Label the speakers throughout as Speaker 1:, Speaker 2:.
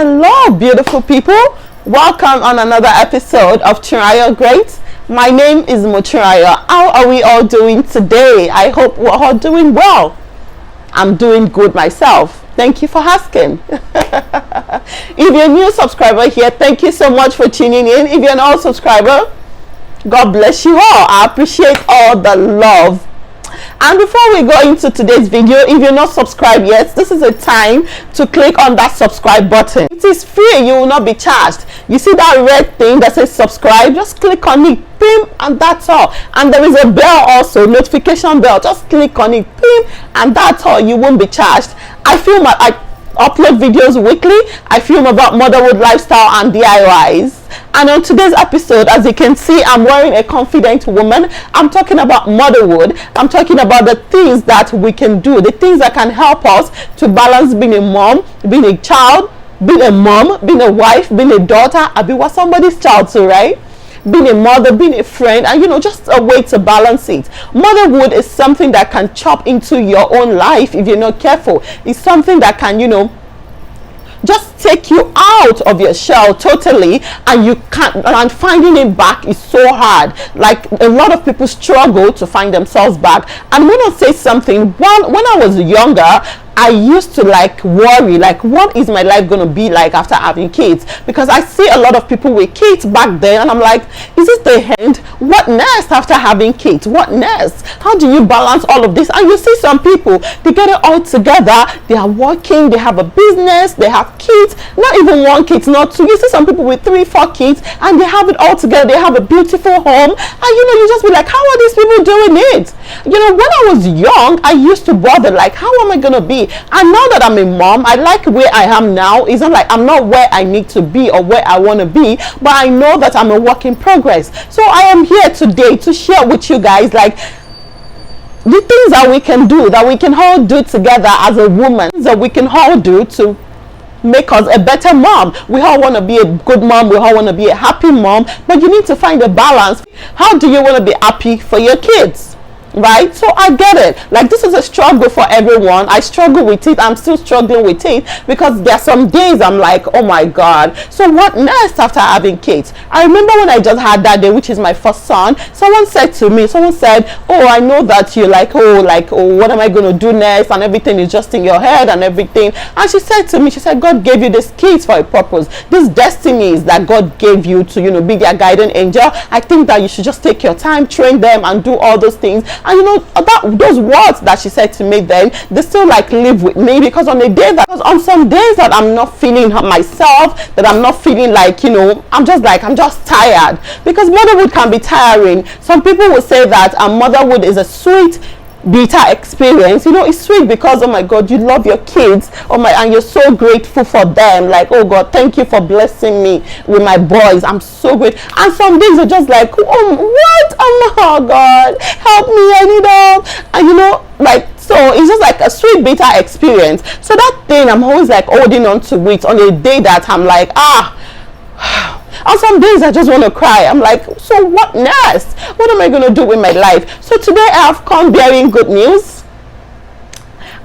Speaker 1: Hello, beautiful people. Welcome on another episode of Tunrayogreat. My name is Tunrayo. How are we all doing today? I hope we're all doing well. I'm doing good myself. Thank you for asking. If you're a new subscriber here, thank you so much for tuning in. If you're an old subscriber, God bless you all. I appreciate all the love. And before we go into today's video, if you're not subscribed yet, this is a time to click on that subscribe button. It is free. You will not be charged. You see that red thing that says subscribe? Just click on it, pim, and that's all. And there is a bell also, notification bell. Just click on it, pim, and that's all. You won't be charged. I upload videos weekly. I film about motherhood, lifestyle, and DIYs. And on today's episode, as you can see, I'm wearing a confident woman. I'm talking about motherhood. I'm talking about the things that we can do, the things that can help us to balance being a mom, being a child, being a mom, being a wife, being a daughter. I be somebody's child too, right? Being a mother, being a friend, and just a way to balance it. Motherhood is something that can chop into your own life if you're not careful. It's something that can just take you out of your shell totally, and you can't, and finding it back is so hard. Like, a lot of people struggle to find themselves back. And when I say something, when I was younger, I used to worry, what is my life going to be like after having kids? Because I see a lot of people with kids back then, and I'm like, is this the end? What next after having kids? What next? How do you balance all of this? And you see some people, they get it all together. They are working, they have a business, they have kids, not even one kid, not two. You see some people with 3, 4 kids, and they have it all together. They have a beautiful home, and you just be like, how are these people doing it? When I was young, I used to bother, how am I going to be? And now that I'm a mom, I like where I am now. It's not like I'm not where I need to be or where I want to be, but I know that I'm a work in progress. So I am here today to share with you guys the things that we can do, that we can all do together as a woman, that we can all do to make us a better mom. We all want to be a good mom, we all want to be a happy mom, but you need to find a balance. How do you want to be happy for your kids? Right? So I get it. This is a struggle for everyone. I struggle with it. I'm still struggling with it, because there are some days I'm like, oh my God, so what next after having kids? I remember when I just had that day, which is my first son, someone said, oh, I know that you're oh, what am I going to do next? And everything is just in your head and everything. And she said to me, God gave you these kids for a purpose. These destinies that God gave you to, be their guiding angel. I think that you should just take your time, train them, and do all those things. And those words that she said to me then, they still live with me, because on some days that I'm not feeling myself, that I'm not feeling I'm just tired, because motherhood can be tiring. Some people will say that motherhood is a sweet bitter experience. It's sweet because, oh my God, you love your kids, and you're so grateful for them, oh God, thank you for blessing me with my boys, I'm so grateful. And some days are just oh, what, oh my God, help me, I need help. And so it's just a sweet bitter experience. So that thing, I'm always holding on to it on a day that I'm and some days I just want to cry. I'm so what next? What am I going to do with my life? So today I have come bearing good news.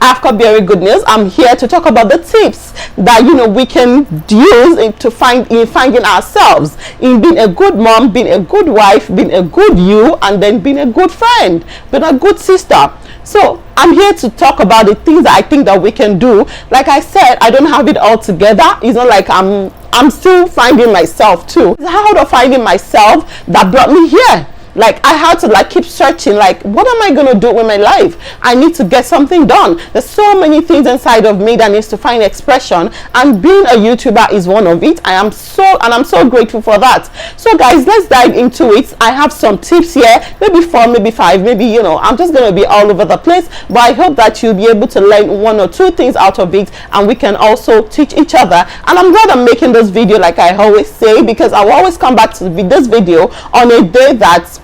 Speaker 1: I'm here to talk about the tips that we can use in finding ourselves, in being a good mom, being a good wife, being a good you, and then being a good friend, being a good sister. So I'm here to talk about the things that I think that we can do. Like I said, I don't have it all together. It's not like I'm still finding myself too. It's how to finding myself that brought me here. I had to keep searching, what am I going to do with my life? I need to get something done. There's so many things inside of me that needs to find expression, and being a YouTuber is one of it. I'm so grateful for that. So guys, let's dive into it. I have some tips here, maybe 4, maybe 5, maybe I'm just going to be all over the place, but I hope that you'll be able to learn 1 or 2 things out of it, and we can also teach each other. And I'm glad I'm making this video, like I always say, because I will always come back to this video on a day that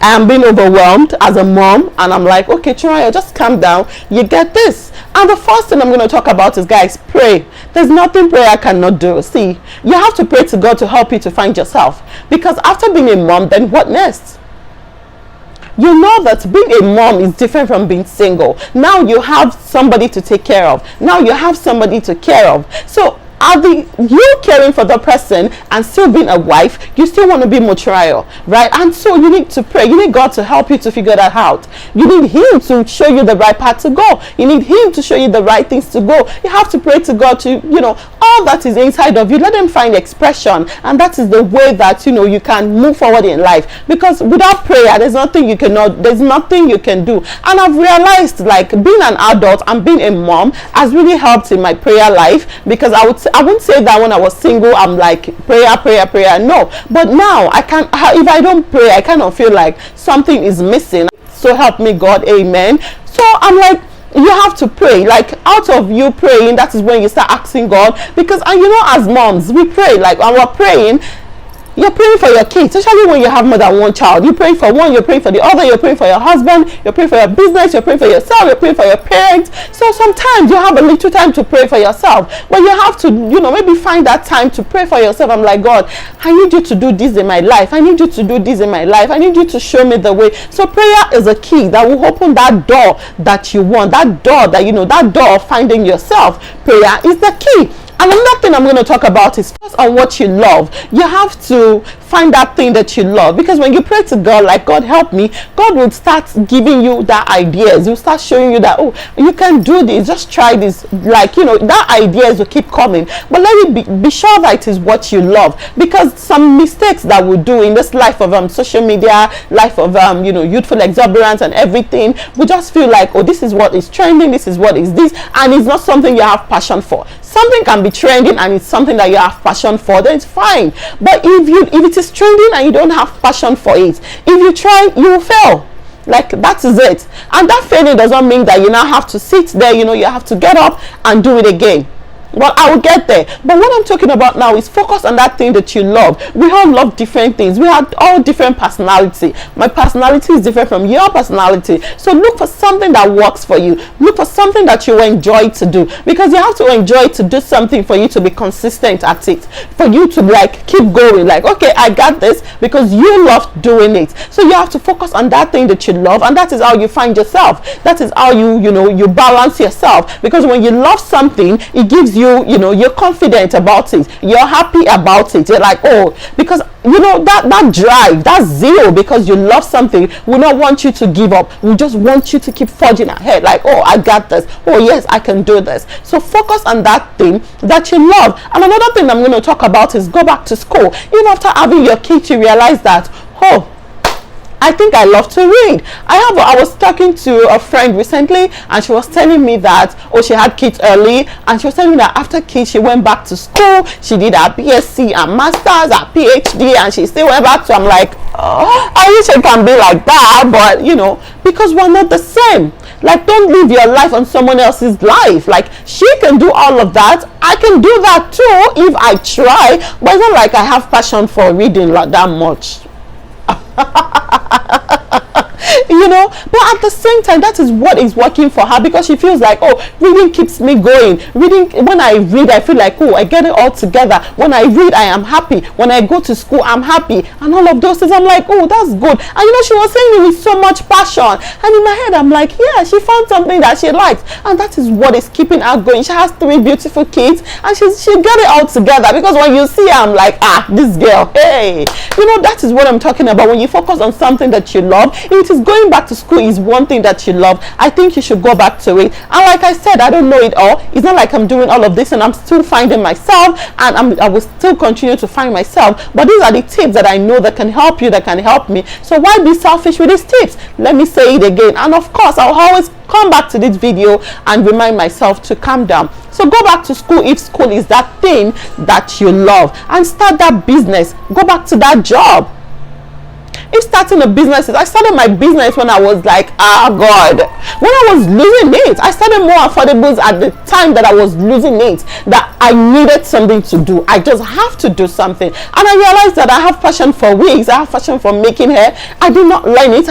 Speaker 1: I am being overwhelmed as a mom, and I'm okay, Tunrayo, just calm down, you get this. And the first thing I'm going to talk about is, guys, pray. There's nothing prayer cannot do. See, you have to pray to God to help you to find yourself, because after being a mom, then what next? You know that being a mom is different from being single. Now you have somebody to take care of. Now you have somebody to care of. So you caring for the person and still being a wife, you still want to be Motrayo, right? And so you need to pray. You need God to help you to figure that out. You need Him to show you the right path to go. You need Him to show you the right things to go. You have to pray to God to, all that is inside of you, let Him find expression. And that is the way that, you can move forward in life. Because without prayer, there's nothing you can do. And I've realized, like, being an adult and being a mom has really helped in my prayer life, because I wouldn't say that when I was single I'm like prayer, no, but now if I don't pray, I kind of feel like something is missing. So help me God, amen. So I'm like, you have to pray. Like, out of you praying, that is when you start asking God. Because as moms, we pray, like, when we're praying, you're praying for your kids, especially when you have more than one child. You're praying for one, you're praying for the other, you're praying for your husband, you're praying for your business, you're praying for yourself, you're praying for your parents. So sometimes you have a little time to pray for yourself, but you have to, maybe find that time to pray for yourself. I'm like, God, I need you to do this in my life. I need you to do this in my life. I need you to show me the way. So prayer is a key that will open that door that you want, that door that, that door of finding yourself. Prayer is the key. And another thing I'm going to talk about is first on what you love. You have to find that thing that you love, because when you pray to God, like, God help me, God will start giving you that ideas. He'll start showing you that, oh, you can do this, just try this, like, that ideas will keep coming. But let it be sure that it is what you love, because some mistakes that we do in this life of social media, life of youthful exuberance and everything, we just feel like, oh, this is what is trending, this is what is this, and it's not something you have passion for. Something can be trending and it's something that you have passion for, then it's fine. But if it is trending and you don't have passion for it, if you try, you will fail. Like, that is it. And that failing doesn't mean that you now have to sit there, you have to get up and do it again. Well, I will get there. But what I'm talking about now is focus on that thing that you love. We all love different things. We have all different personality. My personality is different from your personality. So look for something that works for you. Look for something that you enjoy to do, because you have to enjoy to do something for you to be consistent at it, for you to like keep going, like, okay, I got this, because you love doing it. So you have to focus on that thing that you love, and that is how you find yourself. That is how you balance yourself, because when you love something, it gives you, you're confident about it, you're happy about it, you're like, oh, because that drive, that zeal, because you love something, we not want you to give up. We just want you to keep forging ahead, like, oh, I got this, oh yes, I can do this. So focus on that thing that you love. And another thing I'm going to talk about is go back to school. Even after having your kids, you realize that, oh, I think I love to read. I was talking to a friend recently, and she was telling me that, oh, she had kids early, and she was telling me that after kids she went back to school, she did her BSc and masters, her PhD, and she still went back to, I'm like, oh, I wish I can be like that, but because we're not the same. Like, don't live your life on someone else's life. Like, she can do all of that, I can do that too if I try, but it's not like I have passion for reading like that much. But at the same time, that is what is working for her, because she feels like, oh, reading keeps me going. When I read, I feel like, oh, I get it all together. When I read, I am happy. When I go to school, I'm happy, and all of those things. I'm like, oh, that's good. And she was saying it with so much passion, and in my head I'm like, yeah, she found something that she likes, and that is what is keeping her going. She has 3 beautiful kids, and she got it all together, because when you see her, I'm like, this girl, hey, that is what I'm talking about. When you focus on something that you love, if it is going back to school is one thing that you love, I think you should go back to it. And like I said, I don't know it all. It's not like I'm doing all of this and I'm still finding myself, and I will still continue to find myself. But these are the tips that I know that can help you, that can help me. So why be selfish with these tips? Let me say it again. And of course, I'll always come back to this video and remind myself to calm down. So go back to school if school is that thing that you love, and start that business. Go back to that job. If starting a business, I started my business when I was like, God, when I was losing it. I started more affordables at the time that I was losing it, that I needed something to do. I just have to do something. And I realized that I have passion for wigs, I have passion for making hair. I did not learn it.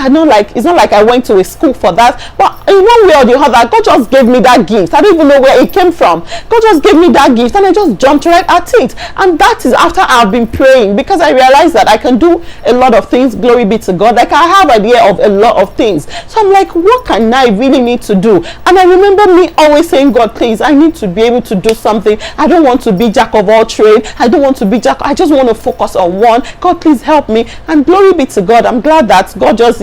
Speaker 1: It's not like I went to a school for that, but in one way or the other, God just gave me that gift. I don't even know where it came from. God just gave me that gift, and I just jumped right at it. And that is after I've been praying, because I realized that I can do a lot of things glory be to God. Like I have idea of a lot of things. So I'm like, what can I really need to do? And I remember me always saying, God, please, I need to be able to do something. I don't want to be jack of all trade. I don't want to be jack. I just want to focus on one. God, please help me. And glory be to God. I'm glad that God just,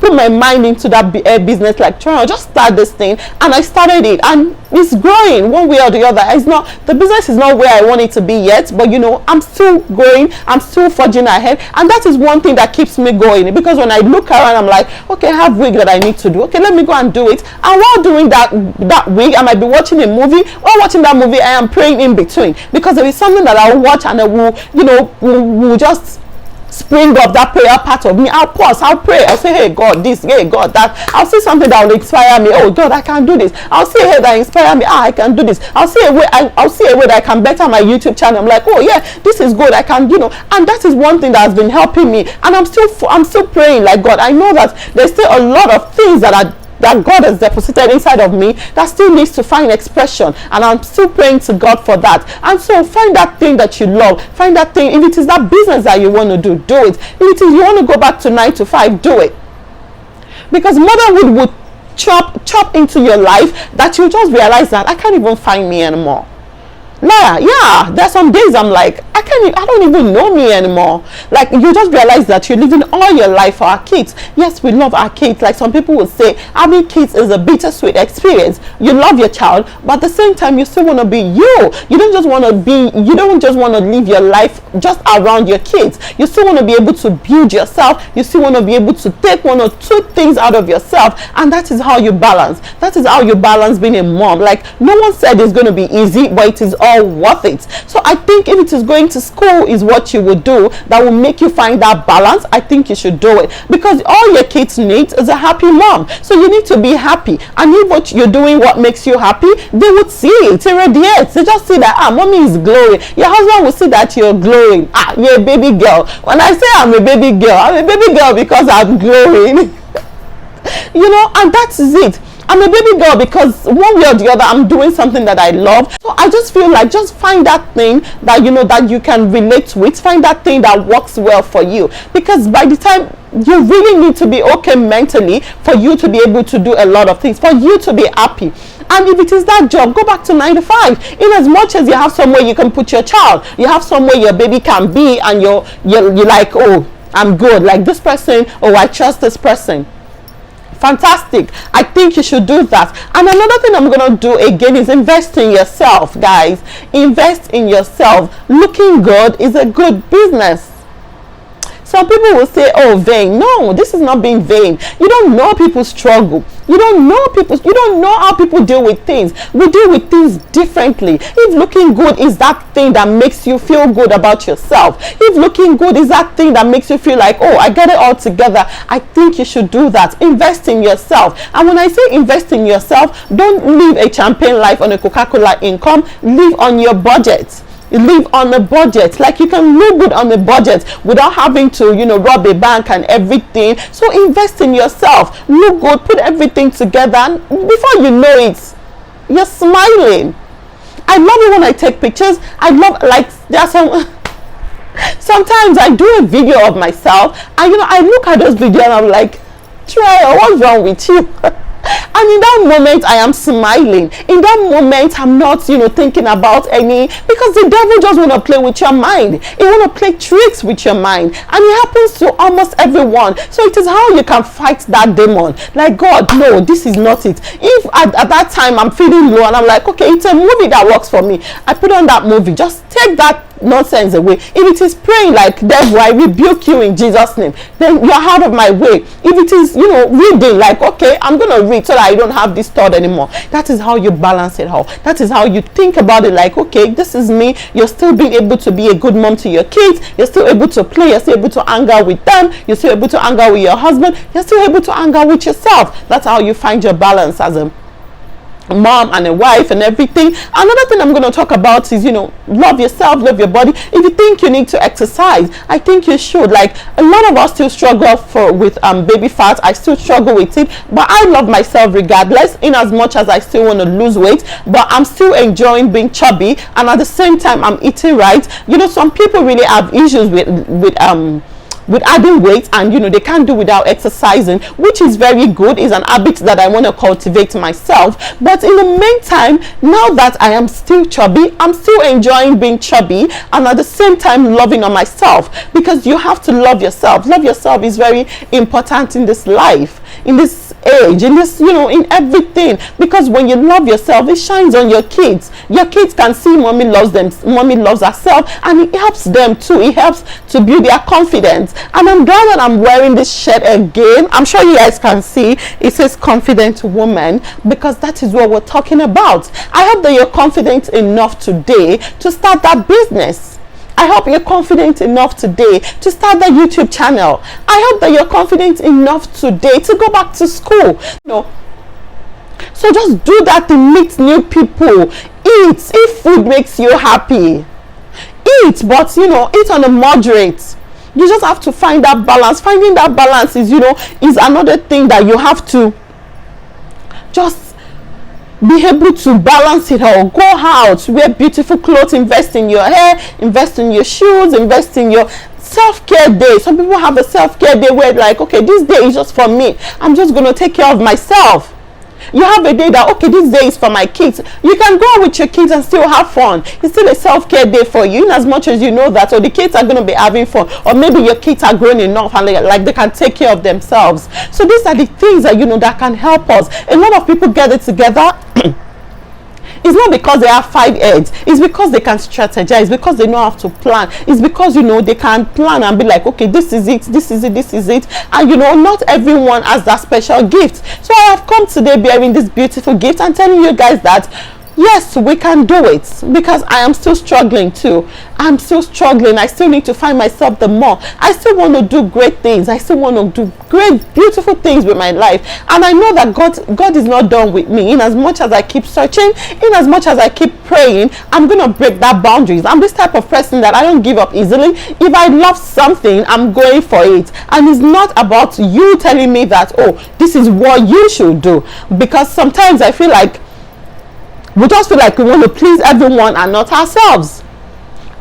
Speaker 1: put my mind into that business, like, I'll just start this thing. And I started it, and it's growing one way or the other. It's not, the business is not where I want it to be yet, but I'm still growing. I'm still forging ahead, and that is one thing that keeps me going. Because when I look around, I'm like, okay, I have wig that I need to do. Okay, let me go and do it. And while doing that wig, I might be watching a movie. While watching that movie, I am praying in between, because there is something that I'll watch and I will just spring up that prayer part of me. I'll pause, I'll pray, I'll say, hey God this, hey God that. I'll see something that will inspire me. Oh God, I can do this. I'll see a way that inspire me. I can do this. I'll see a way that I can better my YouTube channel. I'm like, oh yeah, this is good. I can, and that is one thing that has been helping me. And I'm still praying, like, God, I know that there's still a lot of things that God has deposited inside of me that still needs to find expression, and I'm still praying to God for that. And so find that thing that you love, find that thing. If it is that business that you want to do it. If it is you want to go back to 9 to 5, do it, because motherhood would chop into your life that you just realize that I can't even find me anymore. Yeah, there's some days I'm like, I don't even know me anymore. Like, you just realize that you're living all your life for our kids. Yes, we love our kids. Like some people would say, having kids is a bittersweet experience. You love your child, but at the same time, you still want to be you. You don't just want to live your life just around your kids. You still want to be able to build yourself. You still want to be able to take 1 or 2 things out of yourself. And that is how you balance. That is how you balance being a mom. Like, no one said it's going to be easy, but it is all worth it. So I think if it is going to school is what you would do that will make you find that balance, I think you should do it, because all your kids need is a happy mom. So you need to be happy, and if what you're doing what makes you happy, they would see it radiates. They just see that mommy is glowing. Your husband will see that you're glowing. You're a baby girl. When I say I'm a baby girl because I'm glowing. And that's it. I'm a baby girl because one way or the other I'm doing something that I love. So I just feel like, just find that thing that that you can relate with. Find that thing that works well for you, because by the time you really need to be okay mentally for you to be able to do a lot of things, for you to be happy. And if it is that job, go back to 9 to 5. In as much as you have somewhere you can put your child, you have somewhere your baby can be, and you're like, oh, I'm good, like this person, oh, I trust this person. Fantastic. I think you should do that. And another thing I'm going to do again is invest in yourself, guys. Invest in yourself. Looking good is a good business. Some people will say, oh, vain. No, this is not being vain. You don't know people's struggle. You don't know how people deal with things. We deal with things differently. If looking good is that thing that makes you feel good about yourself, if looking good is that thing that makes you feel like, oh, I get it all together, I think you should do that. Invest in yourself. And when I say invest in yourself, don't live a champagne life on a Coca-Cola income. Live on your budget. Live on a budget. Like, you can look good on a budget without having to rob a bank and everything. So invest in yourself. Look good, put everything together, and before you know it, you're smiling. I love it when I take pictures. I love, like, there's sometimes I do a video of myself, and I look at those videos and I'm like, Tunrayo, what's wrong with you? And in that moment, I am smiling. In that moment, I'm not, thinking about any, because the devil just want to play with your mind. He want to play tricks with your mind. And it happens to almost everyone. So it is how you can fight that demon. Like, God, no, this is not it. If at that time I'm feeling low and I'm like, okay, it's a movie that works for me, I put on that movie. Just take that nonsense away. If it is praying like, devil, I rebuke you in Jesus' name, then you're out of my way. If it is reading, like, okay, I'm gonna read so that I don't have this thought anymore. That is how you balance it out. That is how you think about it, like, okay, this is me. You're still being able to be a good mom to your kids. You're still able to play. You're still able to hang out with them. You're still able to hang out with your husband. You're still able to hang out with yourself. That's how you find your balance as a mom and a wife and everything. Another thing I'm going to talk about is love yourself, love your body. If you think you need to exercise, I think you should. Like, a lot of us still struggle with baby fat. I still struggle with it, but I love myself regardless, in as much as I still want to lose weight, but I'm still enjoying being chubby, and at the same time I'm eating right. Some people really have issues with with adding weight, and they can't do without exercising, which is very good. Is an habit that I want to cultivate myself. But in the meantime, now that I am still chubby, I'm still enjoying being chubby, and at the same time loving on myself, because you have to love yourself. Love yourself is very important in this life, in this age, in this, in everything, because when you love yourself, it shines on your kids. Your kids can see mommy loves them, mommy loves herself, and it helps them too. It helps to build their confidence. And I'm glad that I'm wearing this shirt again. I'm sure you guys can see it says confident woman, because that is what we're talking about. I hope that you're confident enough today to start that business. I hope you're confident enough today to start the YouTube channel. I hope that you're confident enough today to go back to school. So just do that to meet new people. Eat if food makes you happy. Eat, but eat on a moderate. You just have to find that balance. Finding that balance is is another thing that you have to just be able to balance it all. Go out, wear beautiful clothes, invest in your hair, invest in your shoes, invest in your self-care day. Some people have a self-care day where like, okay, this day is just for me. I'm just going to take care of myself. You have a day that, okay, this day is for my kids. You can go out with your kids and still have fun. It's still a self-care day for you, in as much as you know that, or the kids are going to be having fun, or maybe your kids are grown enough and like they can take care of themselves. So these are the things that that can help us. A lot of people get it together. It's not because they have 5 heads. It's because they can strategize, because they know how to plan. It's because they can plan and be like, okay, this is it, this is it, this is it. And not everyone has that special gift. So I have come today bearing this beautiful gift and telling you guys that yes, we can do it, because I am still struggling too. I'm still struggling. I still need to find myself the more. I still want to do great things. I still want to do great, beautiful things with my life. And I know that God is not done with me. In as much as I keep searching, in as much as I keep praying, I'm going to break that boundaries. I'm this type of person that I don't give up easily. If I love something, I'm going for it. And it's not about you telling me that, oh, this is what you should do. Because sometimes I feel like we just feel like we want to please everyone and not ourselves.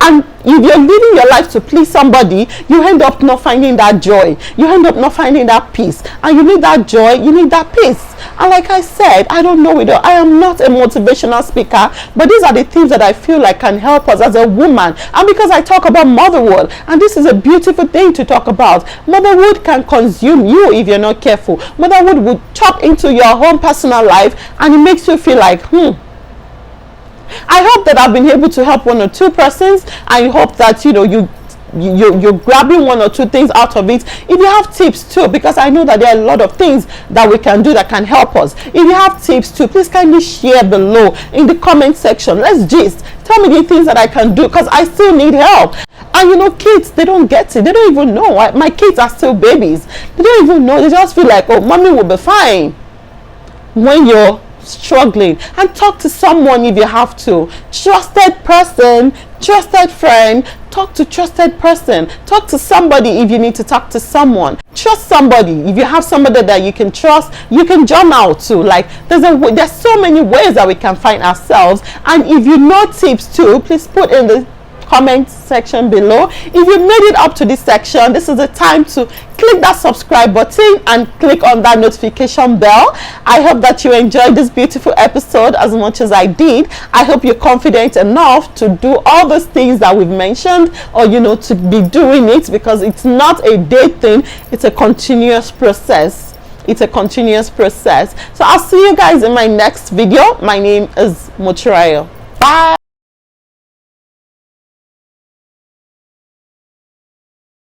Speaker 1: And if you're living your life to please somebody, you end up not finding that joy. You end up not finding that peace. And you need that joy, you need that peace. And like I said, I don't know it all. I am not a motivational speaker, but these are the things that I feel like can help us as a woman. And because I talk about motherhood, and this is a beautiful thing to talk about. Motherhood can consume you if you're not careful. Motherhood will chop into your own personal life, and it makes you feel like, I hope that I've been able to help 1 or 2 persons. I hope that you're grabbing 1 or 2 things out of it. If you have tips too, because I know that there are a lot of things that we can do that can help us. If you have tips too, please kindly share below in the comment section. Let's gist. Tell me the things that I can do, because I still need help. And kids, they don't get it. They don't even know. My kids are still babies. They don't even know. They just feel like, oh, mommy will be fine. When you're struggling, and talk to someone if you have to. Trusted person, trusted friend. Talk to trusted person. Talk to somebody if you need to talk to someone. Trust somebody. If you have somebody that you can trust, you can journal to. Like there's so many ways that we can find ourselves. And if you know tips too, please put in the comment section below. If you made it up to this section, this is the time to click that subscribe button and click on that notification bell. I hope that you enjoyed this beautiful episode as much as I did. I hope you're confident enough to do all those things that we've mentioned, or to be doing it, because it's not a day thing. It's a continuous process. It's a continuous process. So I'll see you guys in my next video. My name is Motherhood. Bye.